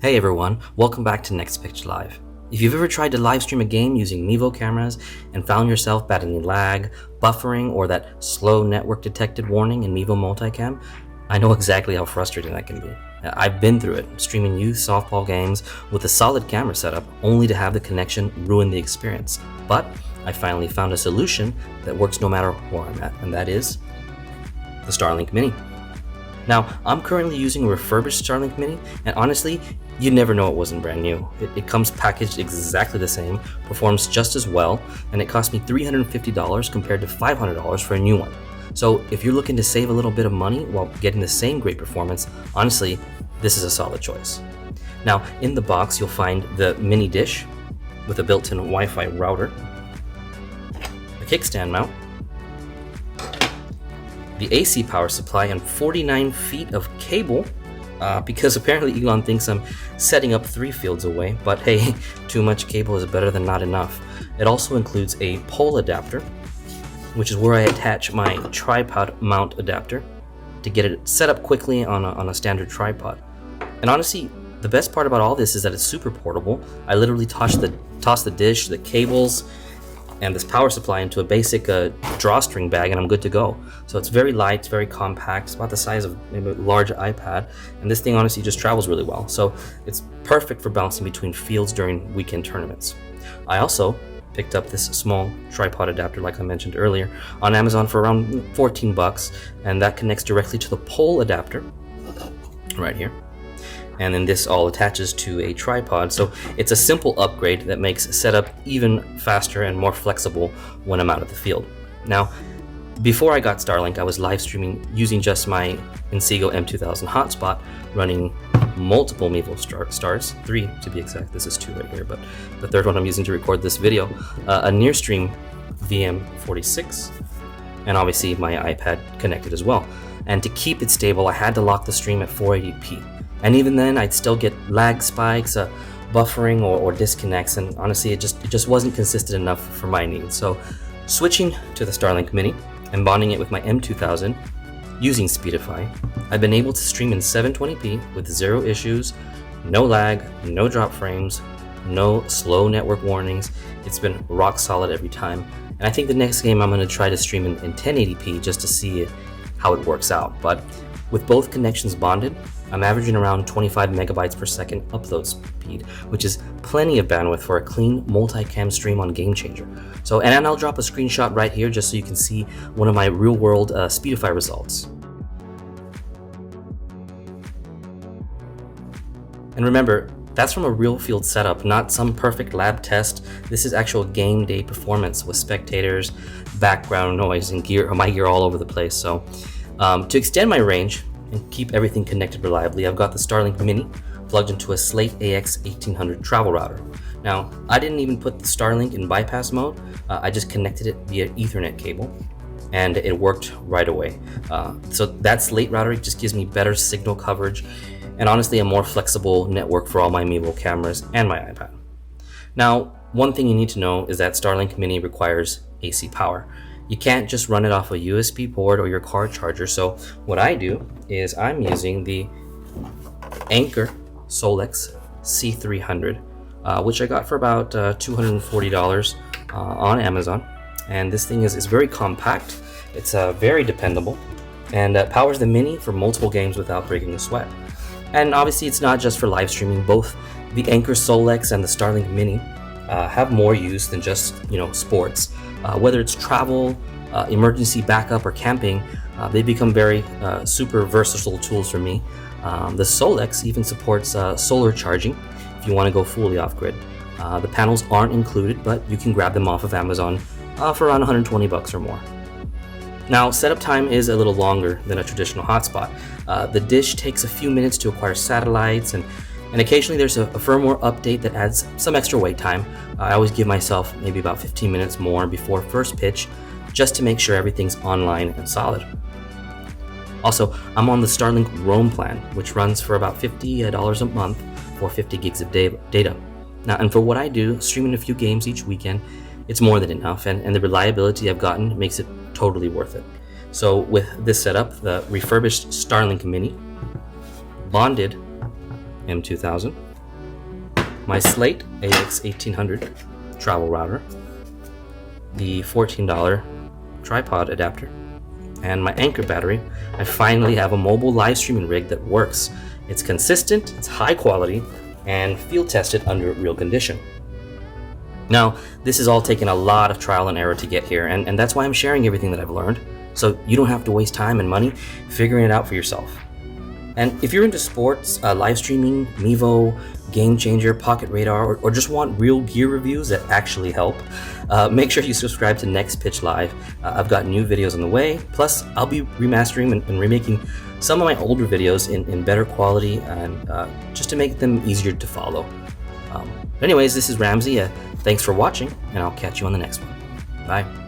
Hey everyone, welcome back to Next Pitch Live. If you've ever tried to live stream a game using Mevo cameras and found yourself battling lag, buffering, or that slow network detected warning in Mevo Multicam, I know exactly how frustrating that can be. I've been through it, streaming youth softball games with a solid camera setup only to have the connection ruin the experience. But I finally found a solution that works no matter where I'm at, and that is the Starlink Mini. Now, I'm currently using a refurbished Starlink Mini, and honestly, you'd never know it wasn't brand new. It comes packaged exactly the same, performs just as well, and it cost me $350 compared to $500 for a new one. So if you're looking to save a little bit of money while getting the same great performance, honestly, this is a solid choice. Now, in the box, you'll find the mini dish with a built-in Wi-Fi router, a kickstand mount, the AC power supply, and 49 feet of cable, because apparently Elon thinks I'm setting up 3 fields away, but hey, too much cable is better than not enough. It also includes a pole adapter, which is where I attach my tripod mount adapter to get it set up quickly on a standard tripod. And honestly, the best part about all this is that it's super portable. I literally toss the dish, the cables, and this power supply into a basic drawstring bag, and I'm good to go. So it's very light, it's very compact, it's about the size of maybe a large iPad, and this thing honestly just travels really well. So it's perfect for bouncing between fields during weekend tournaments. I also picked up this small tripod adapter, like I mentioned earlier, on Amazon for around 14 bucks, and that connects directly to the pole adapter right here. And then this all attaches to a tripod, so it's a simple upgrade that makes setup even faster and more flexible when I'm out of the field. Now, before I got Starlink, I was live streaming using just my Inseego M2000 hotspot, running multiple Mevo stars, 3 to be exact. This is 2 right here, but the third one I'm using to record this video, a Nearstream VM46, and obviously my iPad connected as well. And to keep it stable, I had to lock the stream at 480p. And even then, I'd still get lag spikes, buffering, or disconnects, and honestly, it just wasn't consistent enough for my needs. So, switching to the Starlink Mini and bonding it with my M2000 using Speedify, I've been able to stream in 720p with 0 issues, no lag, no drop frames, no slow network warnings. It's been rock solid every time. And I think the next game I'm going to try to stream in 1080p just to see how it works out. But with both connections bonded, I'm averaging around 25 megabytes per second upload speed, which is plenty of bandwidth for a clean multicam stream on GameChanger. So, and I'll drop a screenshot right here just so you can see one of my real-world Speedify results. And remember, that's from a real field setup, not some perfect lab test. This is actual game day performance with spectators, background noise, and my gear all over the place. So, to extend my range and keep everything connected reliably, I've got the Starlink Mini plugged into a Slate AX1800 travel router. Now, I didn't even put the Starlink in bypass mode. I just connected it via Ethernet cable, and it worked right away. So that Slate router just gives me better signal coverage and honestly a more flexible network for all my Mevo cameras and my iPad. Now, one thing you need to know is that Starlink Mini requires AC power. You can't just run it off a USB port or your car charger. So what I do is I'm using the Anker Solix C300, which I got for about $240 on Amazon. And this thing is very compact. It's very dependable, and powers the Mini for multiple games without breaking a sweat. And obviously it's not just for live streaming. Both the Anker Solix and the Starlink Mini have more use than just sports. Whether it's travel, emergency backup, or camping, they become very super versatile tools for me. The Solix even supports solar charging if you want to go fully off-grid. The panels aren't included, but you can grab them off of Amazon for around 120 bucks or more. Now, setup time is a little longer than a traditional hotspot. The dish takes a few minutes to acquire satellites, and occasionally there's a firmware update that adds some extra wait time. I always give myself maybe about 15 minutes more before first pitch, just to make sure everything's online and solid. Also, I'm on the Starlink Roam plan, which runs for about $50 a month for 50 gigs of data. Now, and for what I do, streaming a few games each weekend, it's more than enough, and the reliability I've gotten makes it totally worth it. So with this setup, the refurbished Starlink Mini, bonded M2000, my Slate AX1800 travel router, the $14 tripod adapter, and my Anker battery. I finally have a mobile live streaming rig that works. It's consistent, it's high quality, and field tested under real condition. Now, this has all taken a lot of trial and error to get here, and that's why I'm sharing everything that I've learned, so you don't have to waste time and money figuring it out for yourself. And if you're into sports, live streaming, Mevo, GameChanger, Pocket Radar, or just want real gear reviews that actually help, make sure you subscribe to Next Pitch Live. I've got new videos on the way, plus I'll be remastering and remaking some of my older videos in better quality and just to make them easier to follow. Anyways, this is Ramsey. Thanks for watching, and I'll catch you on the next one. Bye.